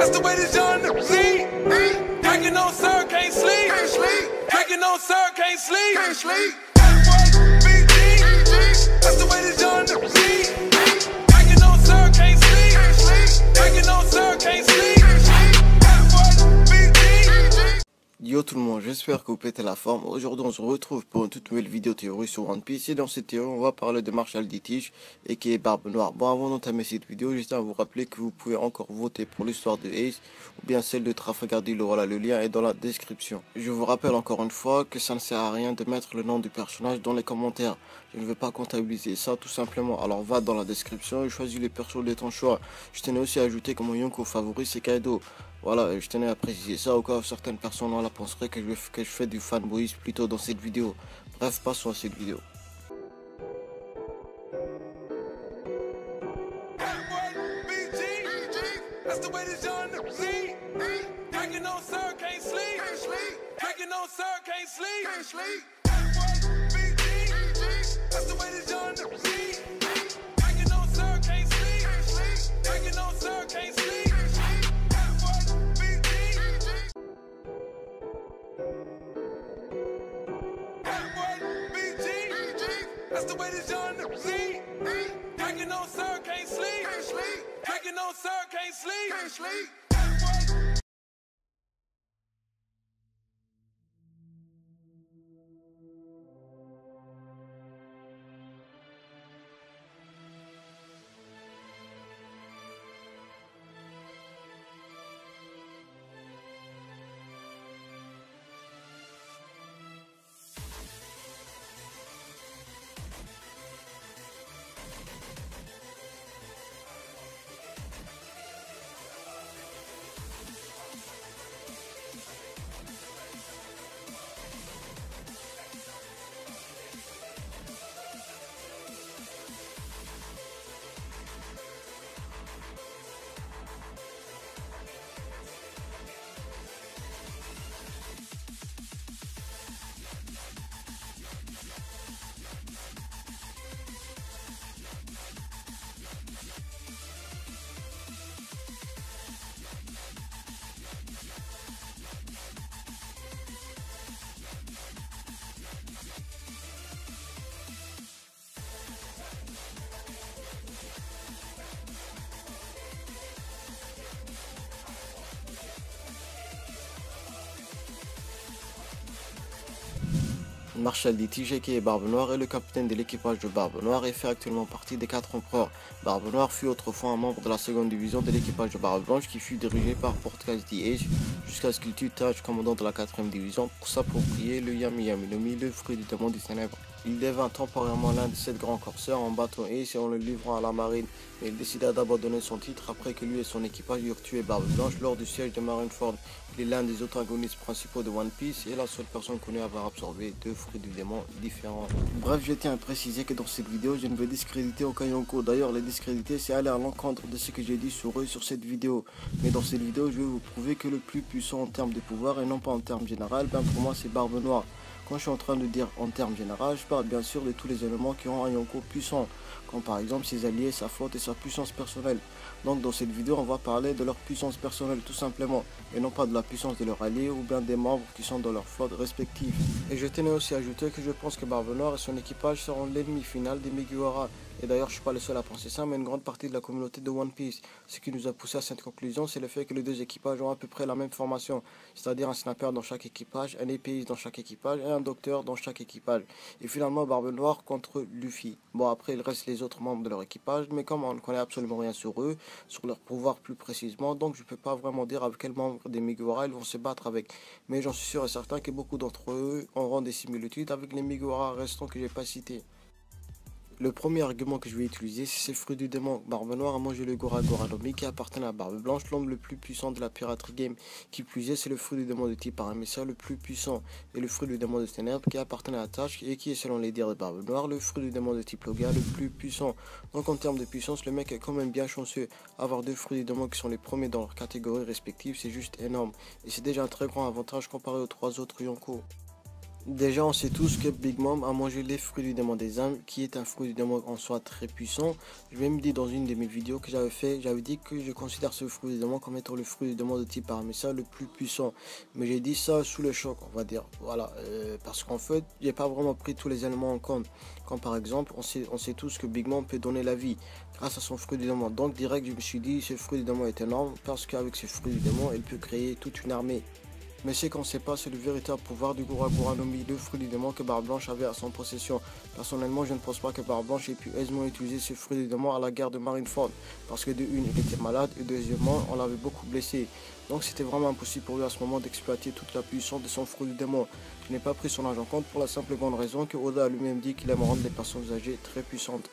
That's the way this young see. Drinking on sir, can't sleep. Drinking on sir, can't sleep. That's the way this young see. Drinking on sir, can't sleep. Drinking on sir, can't sleep. Yo tout le monde, j'espère que vous pétez la forme. Aujourd'hui on se retrouve pour une toute nouvelle vidéo théorie sur One Piece. Et dans cette théorie on va parler de Marshall D. Tige et qui est Barbe Noire. Bon, avant d'entamer cette vidéo, je tiens à vous rappeler que vous pouvez encore voter pour l'histoire de Ace ou bien celle de Trafalgar Law. Voilà, le lien est dans la description. Je vous rappelle encore une fois que ça ne sert à rien de mettre le nom du personnage dans les commentaires. Je ne veux pas comptabiliser ça tout simplement. Alors va dans la description et choisis les persos de ton choix. Je tenais aussi à ajouter que mon Yonko favori c'est Kaido. Voilà, je tenais à préciser ça au cas où certaines personnes penseraient que je fais du fanboyisme plutôt dans cette vidéo. Bref, passons à cette vidéo. That's the way this young see. Drinking on sir, can't sleep. Drinking on sir, can't sleep. Marshall D. Tige qui est Barbe Noire est le capitaine de l'équipage de Barbe Noire et fait actuellement partie des 4 empereurs. Barbe Noire fut autrefois un membre de la seconde division de l'équipage de Barbe Blanche qui fut dirigé par Portgas D. Ace jusqu'à ce qu'il tue Taj, commandant de la 4ème division, pour s'approprier le Yami Yami no Mi, le fruit du démon des ténèbres. Il devint temporairement l'un de 7 grands corsaires en battant Ace et en le livrant à la marine, mais il décida d'abandonner son titre après que lui et son équipage eurent tué Barbe Blanche lors du siège de Marineford. Il est l'un des antagonistes principaux de One Piece et la seule personne connue à avoir absorbé 2 fruits du démon différents. Bref, je tiens à préciser que dans cette vidéo, je ne veux discréditer aucun Yonko. D'ailleurs, les discréditer, c'est aller à l'encontre de ce que j'ai dit sur eux sur cette vidéo. Mais dans cette vidéo, je vais vous prouver que le plus puissant en termes de pouvoir et non pas en termes général, ben pour moi c'est Barbe Noire. Quand je suis en train de dire en termes général, je parle bien sûr de tous les éléments qui ont un Yonko puissant, comme par exemple ses alliés, sa flotte et sa puissance personnelle. Donc dans cette vidéo, on va parler de leur puissance personnelle tout simplement, et non pas de la puissance de leurs alliés ou bien des membres qui sont dans leur flotte respective. Et je tenais aussi à ajouter que je pense que Barbe Noire et son équipage seront l'ennemi final des Mugiwara. Et d'ailleurs, je ne suis pas le seul à penser ça, mais une grande partie de la communauté de One Piece. Ce qui nous a poussé à cette conclusion, c'est le fait que les deux équipages ont à peu près la même formation, c'est-à-dire un sniper dans chaque équipage, un épéiste dans chaque équipage et un docteur dans chaque équipage. Et finalement, Barbe Noire contre Luffy. Bon, après, il reste les autres membres de leur équipage, mais comme on ne connaît absolument rien sur eux, sur leur pouvoir plus précisément, donc je ne peux pas vraiment dire avec quel membre des Mugiwara ils vont se battre avec. Mais j'en suis sûr et certain que beaucoup d'entre eux auront des similitudes avec les Mugiwara restants que je n'ai pas cités. Le premier argument que je vais utiliser, c'est ce fruit du démon. Barbe Noire a mangé le Gora Gora no Mi qui appartenait à Barbe Blanche, l'homme le plus puissant de la piraterie game. Qui plus est, c'est le fruit du démon de type Aramesia le plus puissant. Et le fruit du démon de ténèbres qui appartenait à Taj et qui est, selon les dires de Barbe Noire, le fruit du démon de type Logia le plus puissant. Donc en termes de puissance, le mec est quand même bien chanceux. Avoir deux fruits du démon qui sont les premiers dans leur catégorie respective, c'est juste énorme. Et c'est déjà un très grand avantage comparé aux 3 autres Yonko. Déjà, on sait tous que Big Mom a mangé les fruits du démon des âmes, qui est un fruit du démon en soi très puissant. Je vais me dire dans une de mes vidéos que j'avais fait, j'avais dit que je considère ce fruit du démon comme étant le fruit du démon de type Paramessa le plus puissant. Mais j'ai dit ça sous le choc, on va dire. Voilà, parce qu'en fait, j'ai pas vraiment pris tous les éléments en compte. Comme par exemple, on sait tous que Big Mom peut donner la vie grâce à son fruit du démon. Donc direct, je me suis dit, ce fruit du démon est énorme parce qu'avec ce fruit du démon, il peut créer toute une armée. Mais ce qu'on ne sait pas, c'est le véritable pouvoir du Gura Gura no Mi, le fruit du démon que Barbe Blanche avait à son possession. Personnellement, je ne pense pas que Barbe Blanche ait pu aisément utiliser ce fruit du démon à la guerre de Marineford. Parce que de une, il était malade, et deuxièmement, on l'avait beaucoup blessé. Donc c'était vraiment impossible pour lui à ce moment d'exploiter toute la puissance de son fruit du démon. Je n'ai pas pris son âge en compte pour la simple et bonne raison que Oda a lui-même dit qu'il aime rendre les personnes âgées très puissantes.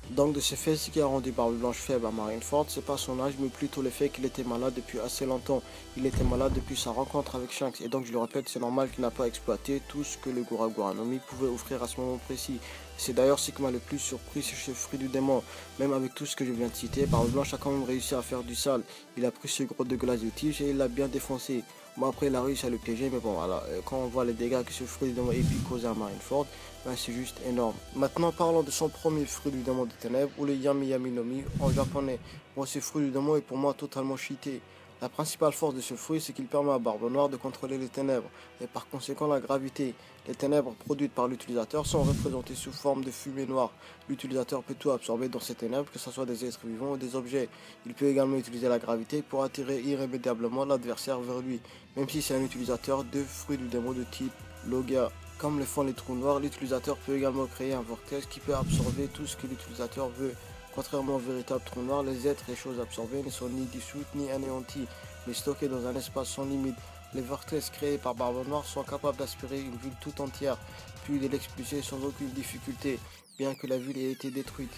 Donc de ce fait, ce qui a rendu Barbe Blanche faible à Marineford, c'est pas son âge, mais plutôt le fait qu'il était malade depuis assez longtemps. Il était malade depuis sa rencontre avec Shanks, et donc je le répète, c'est normal qu'il n'a pas exploité tout ce que le Gura Gura no Mi pouvait offrir à ce moment précis. C'est d'ailleurs ce qui m'a le plus surpris, c'est ce fruit du démon. Même avec tout ce que je viens de citer, Barbe Blanche a quand même réussi à faire du sale. Il a pris ce gros de glace de tige et il l'a bien défoncé. Bon après il a réussi à le piéger, mais bon voilà, quand on voit les dégâts que ce fruit du démon ait pu causer à Marineford, ben, c'est juste énorme. Maintenant parlons de son premier fruit du démon des ténèbres, ou le Yami Yami no Mi en japonais. Bon, ce fruit du démon est pour moi totalement cheaté. La principale force de ce fruit, c'est qu'il permet à Barbe Noire de contrôler les ténèbres, et par conséquent la gravité. Les ténèbres produites par l'utilisateur sont représentées sous forme de fumée noire. L'utilisateur peut tout absorber dans ces ténèbres, que ce soit des êtres vivants ou des objets. Il peut également utiliser la gravité pour attirer irrémédiablement l'adversaire vers lui, même si c'est un utilisateur de fruits du démon de type Logia. Comme le font les trous noirs, l'utilisateur peut également créer un vortex qui peut absorber tout ce que l'utilisateur veut. Contrairement au véritable trou noir, les êtres et choses absorbées ne sont ni dissoutes ni anéanties, mais stockées dans un espace sans limite. Les vortex créés par Barbe Noire sont capables d'aspirer une ville tout entière, puis de l'expulser sans aucune difficulté, bien que la ville ait été détruite.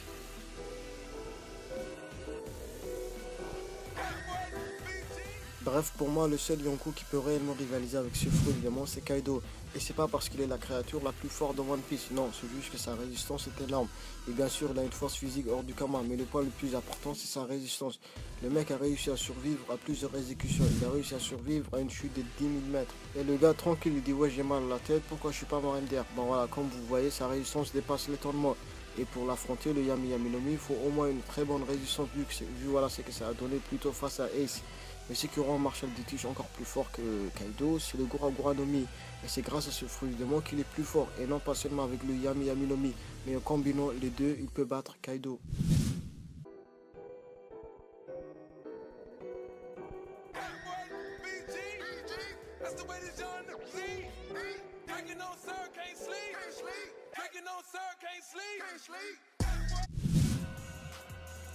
Bref, pour moi, le seul Yonkou qui peut réellement rivaliser avec ce fruit du démon, c'est Kaido. Et c'est pas parce qu'il est la créature la plus forte de One Piece, non, c'est juste que sa résistance est énorme. Et bien sûr, il a une force physique hors du commun, mais le point le plus important, c'est sa résistance. Le mec a réussi à survivre à plusieurs exécutions, il a réussi à survivre à une chute de 10 000 mètres. Et le gars tranquille, il dit ouais, j'ai mal à la tête, pourquoi je suis pas marin d'air? Bon voilà, comme vous voyez, sa résistance dépasse l'étonnement. Et pour l'affronter, le Yami Yami no Mi, il faut au moins une très bonne résistance, vu voilà ce que ça a donné plutôt face à Ace. Mais ce qui rend Marshall D. Tige encore plus fort que Kaido, c'est le Gura Gura no Mi. Et c'est grâce à ce fruit du démon qu'il est plus fort, et non pas seulement avec le Yami Yami no Mi, mais en combinant les deux, il peut battre Kaido.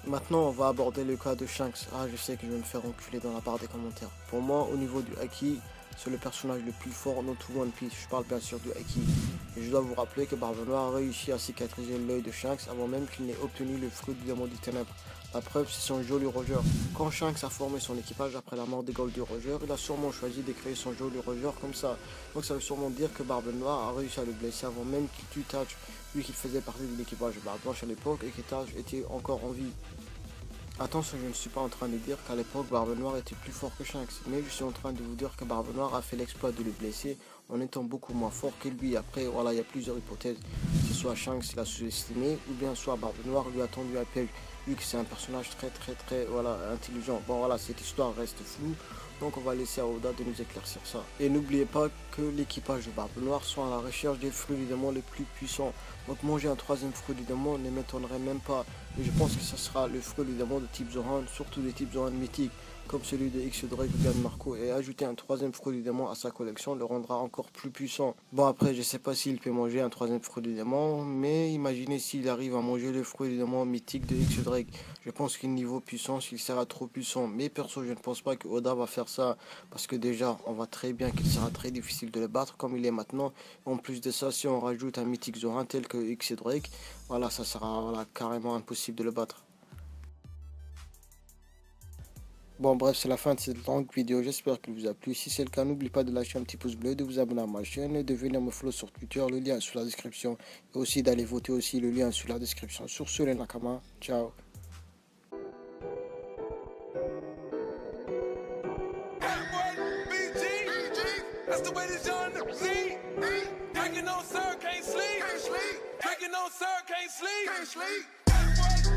Maintenant, on va aborder le cas de Shanks. Ah, je sais que je vais me faire enculer dans la barre des commentaires. Pour moi, au niveau du Haki, c'est le personnage le plus fort dans tout One Piece. Je parle bien sûr du Haki. Et je dois vous rappeler que Barbe Noire a réussi à cicatriser l'œil de Shanks avant même qu'il n'ait obtenu le fruit du démon des ténèbres. La preuve, c'est son Jolly Roger. Quand Shanks a formé son équipage après la mort de Goldie Roger, il a sûrement choisi de créer son Jolly Roger comme ça. Donc ça veut sûrement dire que Barbe Noire a réussi à le blesser avant même qu'il tue Taj, vu qu'il faisait partie de l'équipage de Barbe Blanche à l'époque et que Taj était encore en vie. Attention, je ne suis pas en train de dire qu'à l'époque Barbe Noire était plus fort que Shanks, mais je suis en train de vous dire que Barbe Noire a fait l'exploit de le blesser en étant beaucoup moins fort que lui. Après, voilà, il y a plusieurs hypothèses. Que soit Shanks l'a sous-estimé, ou bien soit Barbe Noire lui a tendu un piège, vu que c'est un personnage très voilà, intelligent. Bon voilà, cette histoire reste floue, donc on va laisser à Oda de nous éclaircir ça. Et n'oubliez pas que l'équipage de Barbe Noire sont à la recherche des fruits du démon les plus puissants. Donc manger un troisième fruit du démon ne m'étonnerait même pas. Mais je pense que ce sera le fruit du démon de type Zoran, surtout des types Zoran mythiques, comme celui de X Drake ou bien de Marco. Et ajouter un troisième fruit du démon à sa collection le rendra encore plus puissant. Bon après, je sais pas s'il peut manger un troisième fruit du démon, mais imaginez s'il arrive à manger le fruit du démon mythique de X Drake. Je pense qu'au niveau puissance, il sera trop puissant. Mais perso, je ne pense pas que Oda va faire ça, parce que déjà, on voit très bien qu'il sera très difficile de le battre comme il est maintenant. En plus de ça, si on rajoute un mythique Zoran tel que X Drake, voilà, ça sera carrément impossible de le battre. Bon bref, c'est la fin de cette longue vidéo, j'espère qu'elle vous a plu. Si c'est le cas, n'oubliez pas de lâcher un petit pouce bleu, de vous abonner à ma chaîne, de venir me follow sur Twitter, le lien est sous la description. Et aussi d'aller voter aussi, le lien est sous la description. Sur ce, les Nakama, ciao. That's the way this young Z. Drinking on sir, can't sleep. Drinking on sir, can't sleep.